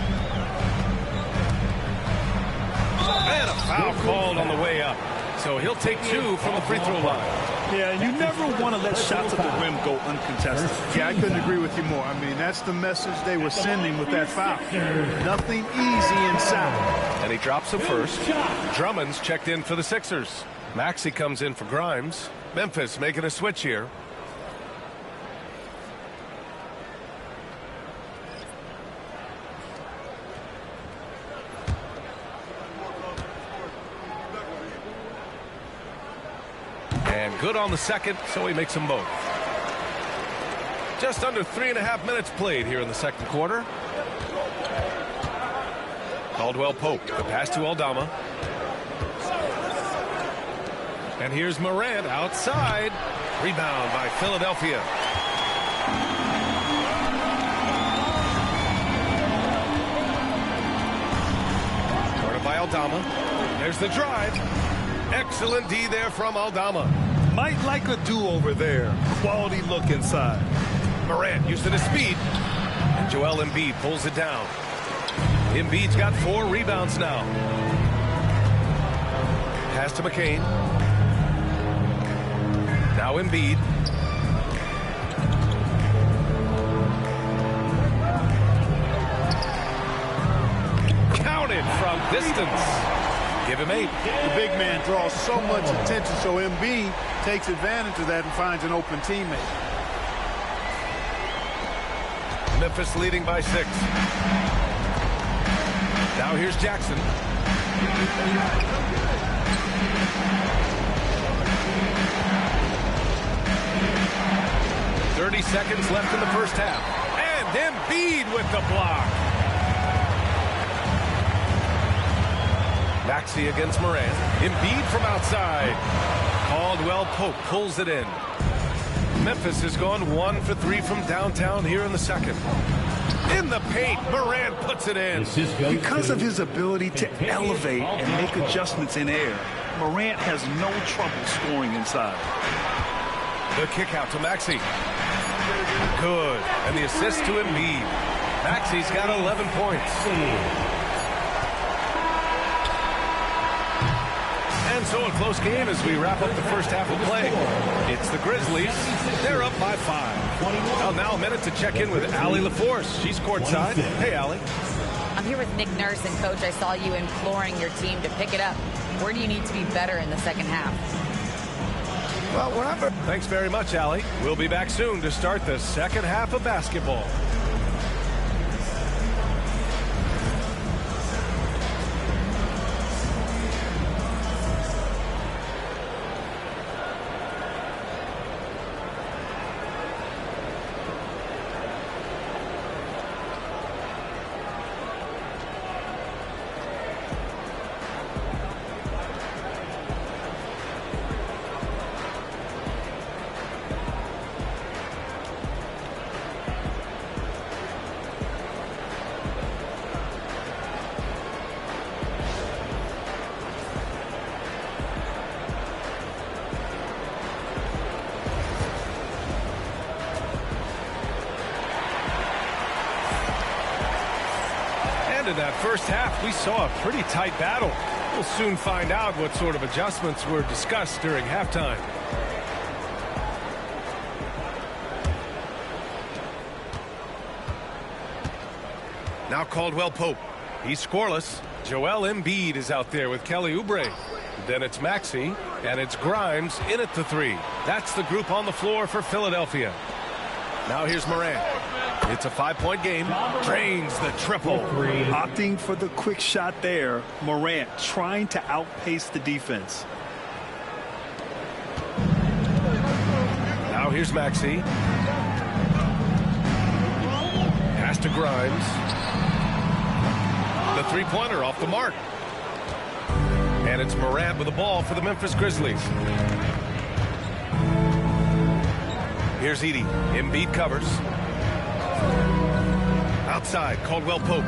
And a foul called on the way up. So he'll take 2 from the free throw line. Yeah, and you never want to let shots at the rim go uncontested. Yeah, I couldn't agree with you more. I mean, that's the message they were sending with that foul. Nothing easy inside. And he drops him first. Drummond's checked in for the Sixers. Maxey comes in for Grimes. Memphis making a switch here. And good on the second, so he makes them both. Just under 3.5 minutes played here in the second quarter. Caldwell Pope, the pass to Aldama. And here's Morant outside. Rebound by Philadelphia. Guarded by Aldama. There's the drive. Excellent D there from Aldama. Might like a do-over there. Quality look inside. Morant using his speed. And Joel Embiid pulls it down. Embiid's got 4 rebounds now. Pass to McCain. Now Embiid. Counted from distance. Give him 8. The big man draws so much attention, so Embiid takes advantage of that and finds an open teammate. Memphis leading by 6. Now here's Jackson. 30 seconds left in the first half. And Embiid with the block. Maxey against Morant. Embiid from outside. Caldwell Pope pulls it in. Memphis has gone 1 for 3 from downtown here in the second. In the paint, Morant puts it in. Because of his ability to elevate and make adjustments in air, Morant has no trouble scoring inside. The kick out to Maxey. Good. And the assist to Embiid. Maxey's got 11 points. And so a close game as we wrap up the first half of play. It's the Grizzlies. They're up by 5. Well, now a minute to check in with Allie LaForce. She's courtside. Hey, Allie. I'm here with Nick Nurse, and Coach, I saw you imploring your team to pick it up. Where do you need to be better in the second half? Well, whatever. Thanks very much, Allie. We'll be back soon to start the second half of basketball. In that first half, we saw a pretty tight battle. We'll soon find out what sort of adjustments were discussed during halftime. Now Caldwell Pope. He's scoreless. Joel Embiid is out there with Kelly Oubre. Then it's Maxey, and it's Grimes in at the 3. That's the group on the floor for Philadelphia. Now here's Morant. It's a 5-point game. Drains the triple. Opting for the quick shot there. Morant trying to outpace the defense. Now here's Maxey. Pass to Grimes. The three-pointer off the mark. And it's Morant with the ball for the Memphis Grizzlies. Here's Edey. Embiid covers. Outside, Caldwell Pope.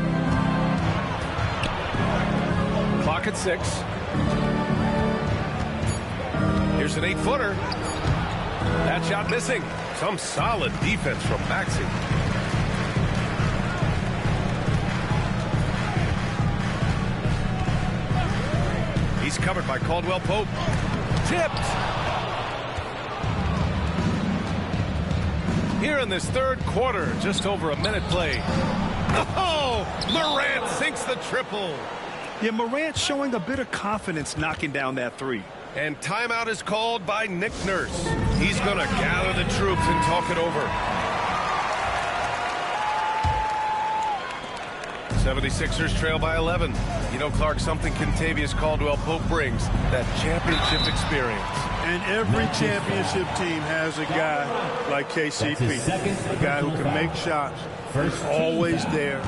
Clock at 6. Here's an 8-footer. That shot missing. Some solid defense from Maxey. He's covered by Caldwell Pope. Tipped. Here in this third quarter, just over a minute played. Oh, Morant sinks the triple. Yeah, Morant showing a bit of confidence knocking down that 3. And timeout is called by Nick Nurse. He's going to gather the troops and talk it over. 76ers trail by 11. You know, Clark, something Kentavious Caldwell Pope brings, that championship experience. And every championship team has a guy like KCP, a guy who can make shots, is always there,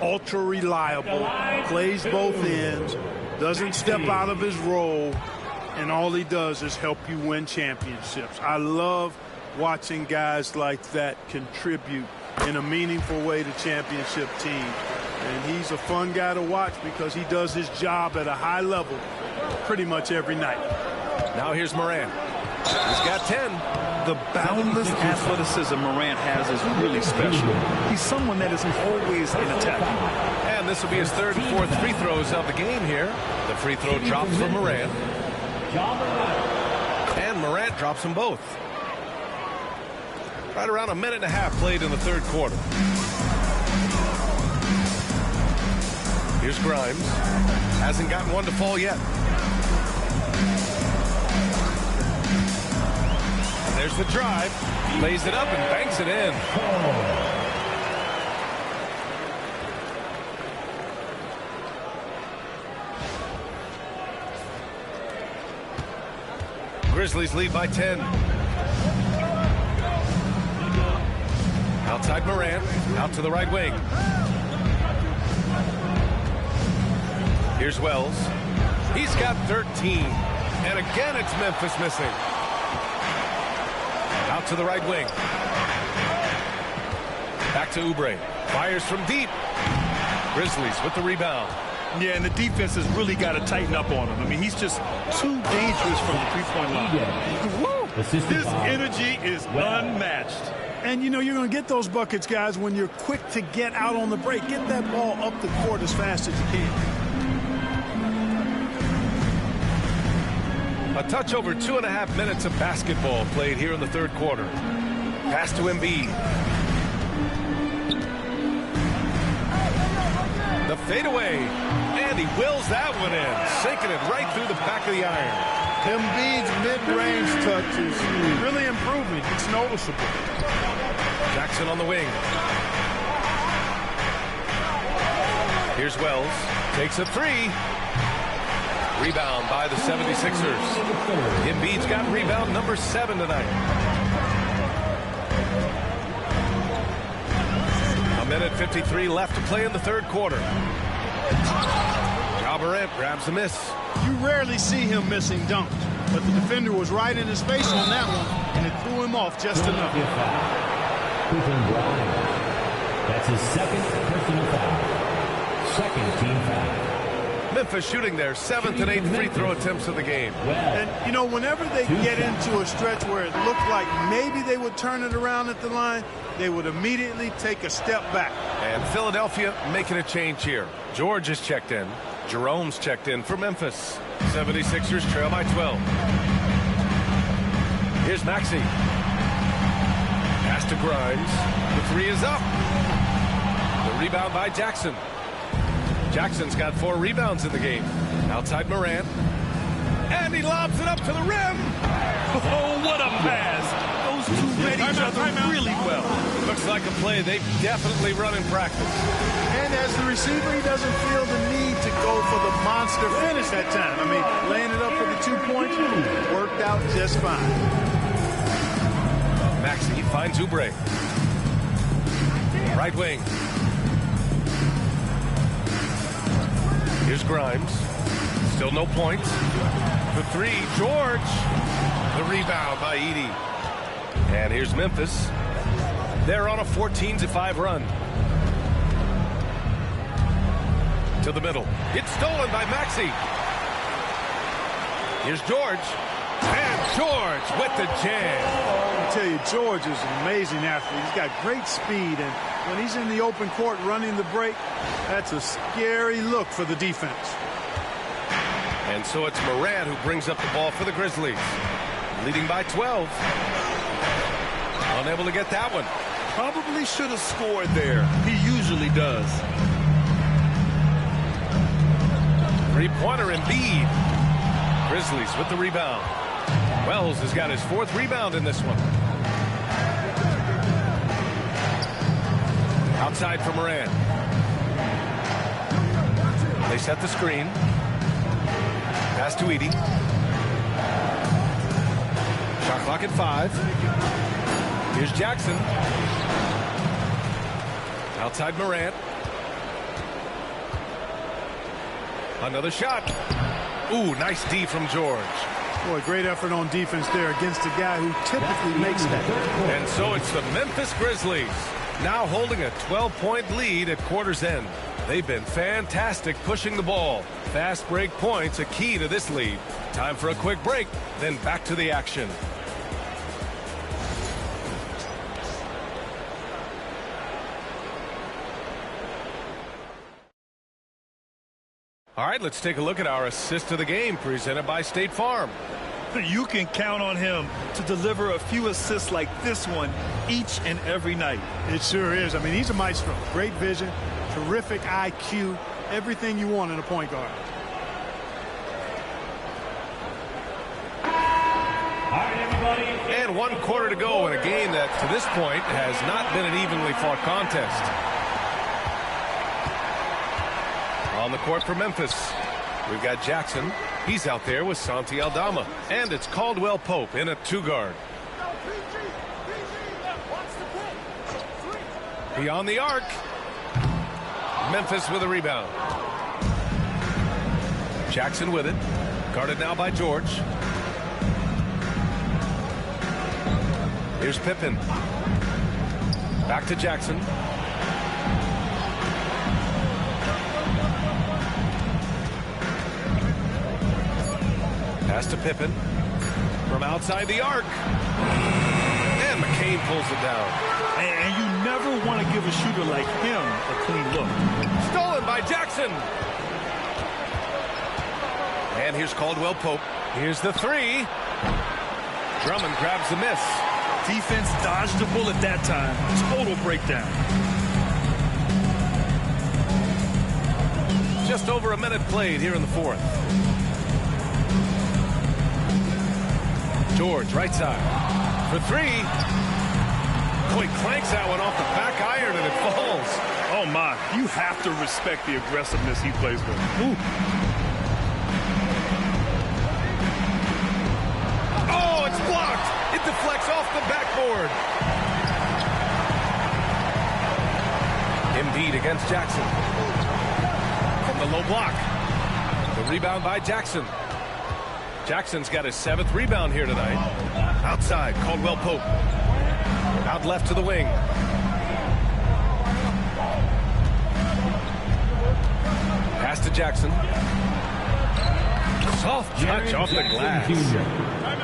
ultra reliable, plays both ends, doesn't step out of his role, and all he does is help you win championships. I love watching guys like that contribute in a meaningful way to championship teams. And he's a fun guy to watch because he does his job at a high level pretty much every night. Now here's Morant. He's got 10. The boundless athleticism Morant has is really special. He's someone that is always in attack. And this will be his third and fourth free throws of the game here. The free throw drops for Morant. And Morant drops them both. Right around a minute and a half played in the third quarter. Here's Grimes. Hasn't gotten one to fall yet. There's the drive. Lays it up and banks it in. Grizzlies lead by 10. Outside Morant, out to the right wing. Here's Wells. He's got 13. And again, it's Memphis missing. Out to the right wing. Back to Oubre. Fires from deep. Grizzlies with the rebound. Yeah, and the defense has really got to tighten up on him. I mean, he's just too dangerous from the three-point line. This energy is unmatched. And, you know, you're going to get those buckets, guys, when you're quick to get out on the break. Get that ball up the court as fast as you can. A touch over 2.5 minutes of basketball played here in the third quarter. Pass to Embiid. The fadeaway. And he wills that one in, sinking it right through the back of the iron. Embiid's mid-range touch is really improving. It's noticeable. Jackson on the wing. Here's Wells. Takes a three. Rebound by the 76ers. Embiid's got rebound number 7 tonight. A minute 53 left to play in the third quarter. Ja Morant grabs the miss. You rarely see him missing dunks, but the defender was right in his face on that one, and it threw him off just enough. That's his second personal foul. Second team foul. Memphis shooting their 7th and 8th free throw attempts of the game. And, you know, whenever they get into a stretch where it looked like maybe they would turn it around at the line, they would immediately take a step back. And Philadelphia making a change here. George is checked in. Jerome's checked in for Memphis. 76ers trail by 12. Here's Maxey. Pass to Grimes. The three is up. The rebound by Jackson. Jackson's got 4 rebounds in the game. Outside Morant. And he lobs it up to the rim. Oh, what a pass. Those two read each other really well. Looks like a play they've definitely run in practice. And as the receiver, he doesn't feel the need to go for the monster finish that time. I mean, laying it up for the 2 points worked out just fine. Maxey finds Oubre. Right wing. Here's Grimes. Still no points. The three, George. The rebound by Edey. And here's Memphis. They're on a 14-5 run. To the middle. It's stolen by Maxey. Here's George. And George with the jam. I tell you, George is an amazing athlete. He's got great speed, and when he's in the open court running the break, that's a scary look for the defense. And so it's Morant who brings up the ball for the Grizzlies. Leading by 12. Unable to get that one. Probably should have scored there. He usually does. Three-pointer Embiid. Grizzlies with the rebound. Wells has got his 4th rebound in this one. Outside for Morant. They set the screen. Pass to Edey. Shot clock at 5. Here's Jackson. Outside Morant. Another shot. Ooh, nice D from George. Boy, great effort on defense there against a guy who typically makes that. And so it's the Memphis Grizzlies now holding a 12-point lead at quarter's end. They've been fantastic pushing the ball. Fast break points a key to this lead. Time for a quick break, then back to the action. All right, let's take a look at our assist of the game presented by State Farm. You can count on him to deliver a few assists like this one each and every night. It sure is. I mean, he's a maestro. Great vision, terrific IQ, everything you want in a point guard. All right, everybody. And 1 quarter to go in a game that, to this point, has not been an evenly fought contest. On the court for Memphis, we've got Jackson. He's out there with Santi Aldama. And it's Caldwell Pope in a 2-guard. Beyond the arc. Memphis with a rebound. Jackson with it. Guarded now by George. Here's Pippen. Back to Jackson. Pass to Pippen. From outside the arc. And McCain pulls it down. And you never want to give a shooter like him a clean look. Stolen by Jackson. And here's Caldwell Pope. Here's the 3. Drummond grabs the miss. Defense dodged the bullet that time. Total breakdown. Just over a minute played here in the 4th. George, right side. For 3. He clanks that one off the back iron and it falls. Oh, my. You have to respect the aggressiveness he plays with. Ooh. Oh, it's blocked. It deflects off the backboard. Embiid against Jackson. From the low block. The rebound by Jackson. Jackson's got his 7th rebound here tonight. Outside, Caldwell Pope. Out left to the wing. Pass to Jackson. Soft touch off the glass.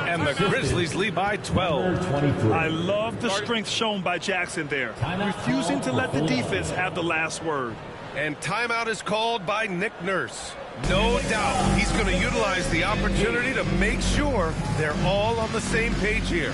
And the Grizzlies lead by 12. I love the strength shown by Jackson there. Refusing to let the defense have the last word. And timeout is called by Nick Nurse. No doubt he's going to utilize the opportunity to make sure they're all on the same page here.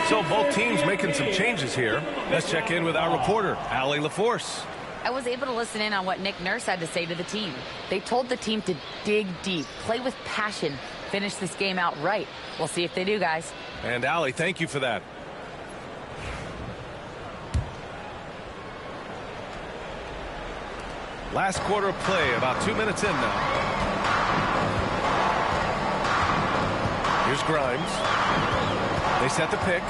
So both teams making some changes here. Let's check in with our reporter, Allie LaForce. I was able to listen in on what Nick Nurse had to say to the team. They told the team to dig deep, play with passion, finish this game out right. We'll see if they do, guys. And Allie, thank you for that. Last quarter of play, about 2 minutes in now. Here's Grimes. They set the pick.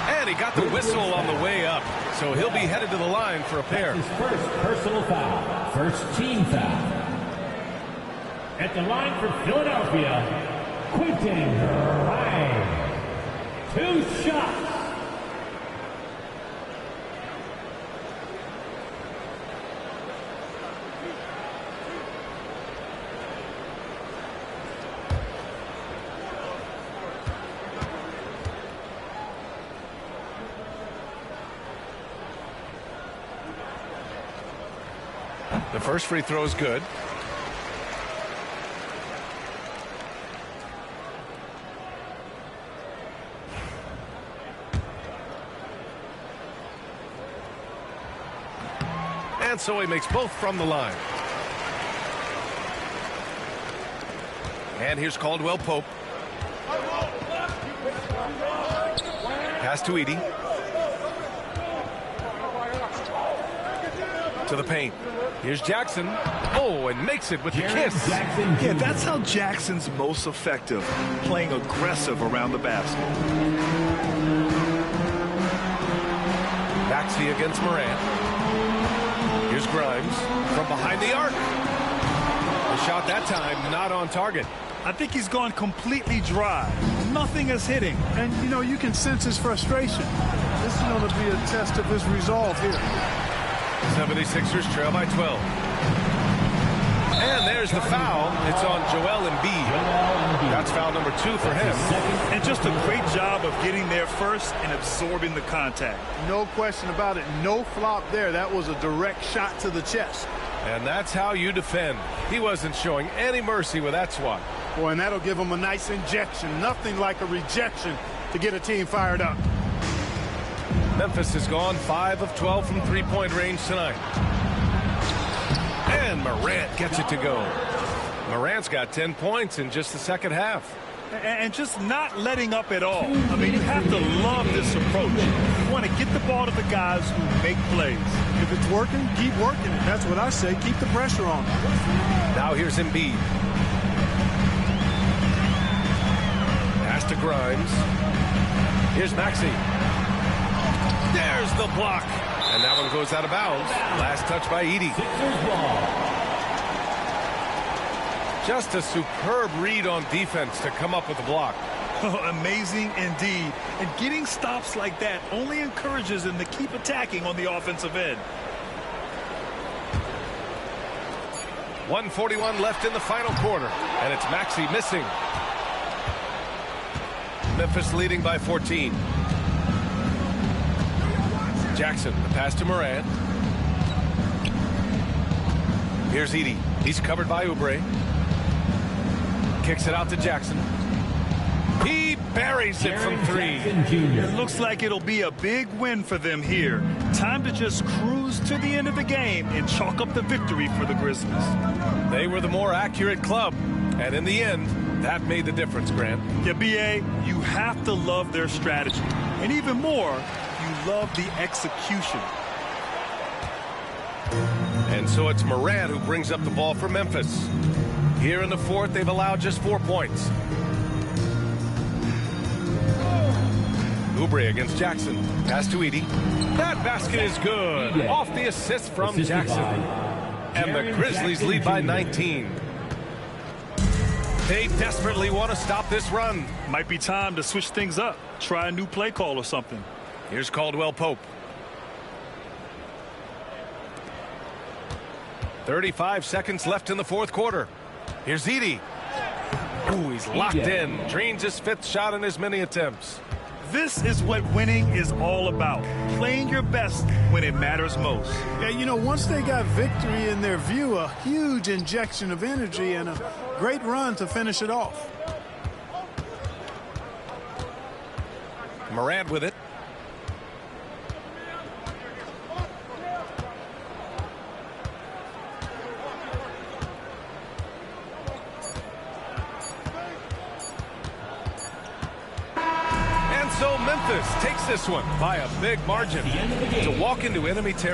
And he got the whistle on the way up. So he'll be headed to the line for a pair. His first personal foul. First team foul. At the line for Philadelphia, Quentin Grimes. 2 shots. The first free throw is good. And so he makes both from the line. And here's Caldwell Pope. Pass to Edey. To to the paint. Here's Jackson. Oh, and makes it with the kiss. Yeah, that's how Jackson's most effective, playing aggressive around the basket. Maxey against Morant. Here's Grimes from behind the arc. The shot that time not on target. I think he's gone completely dry. Nothing is hitting. And, you know, you can sense his frustration. This is going to be a test of his resolve here. 76ers trail by 12. And there's the foul. It's on Joel Embiid. That's foul number 2 for him. And just a great job of getting there first and absorbing the contact. No question about it. No flop there. That was a direct shot to the chest. And that's how you defend. He wasn't showing any mercy with that swat. Boy, and that'll give him a nice injection. Nothing like a rejection to get a team fired up. Memphis has gone 5 of 12 from three-point range tonight. And Morant gets it to go. Morant's got 10 points in just the second half. And just not letting up at all. I mean, you have to love this approach. You want to get the ball to the guys who make plays. If it's working, keep working it. That's what I say. Keep the pressure on. Now here's Embiid. Pass to Grimes. Here's Maxey. There's the block. And that one goes out of bounds. Last touch by Edey. Just a superb read on defense to come up with the block. Oh, amazing indeed. And getting stops like that only encourages them to keep attacking on the offensive end. 1:41 left in the final quarter. And it's Maxey missing. Memphis leading by 14. Jackson, the pass to Morant. Here's Edey. He's covered by Oubre. Kicks it out to Jackson. He buries it from 3. It looks like it'll be a big win for them here. Time to just cruise to the end of the game and chalk up the victory for the Grizzlies. They were the more accurate club. And in the end, that made the difference, Grant. Yeah, B.A., you have to love their strategy. And even more, you love the execution. And so it's Morant who brings up the ball for Memphis. Here in the fourth, they've allowed just 4 points. Oubre against Jackson. Pass to Edey. That basket is good. Off the assist from Jackson. And the Grizzlies lead by 19. They desperately want to stop this run. Might be time to switch things up. Try a new play call or something. Here's Caldwell Pope. 35 seconds left in the fourth quarter. Here's Edey. Ooh, he's locked in. Drains his 5th shot in his many attempts. This is what winning is all about. Playing your best when it matters most. Yeah, you know, once they got victory in their view, a huge injection of energy and a great run to finish it off. Morant with it. So Memphis takes this one by a big margin to walk into enemy territory.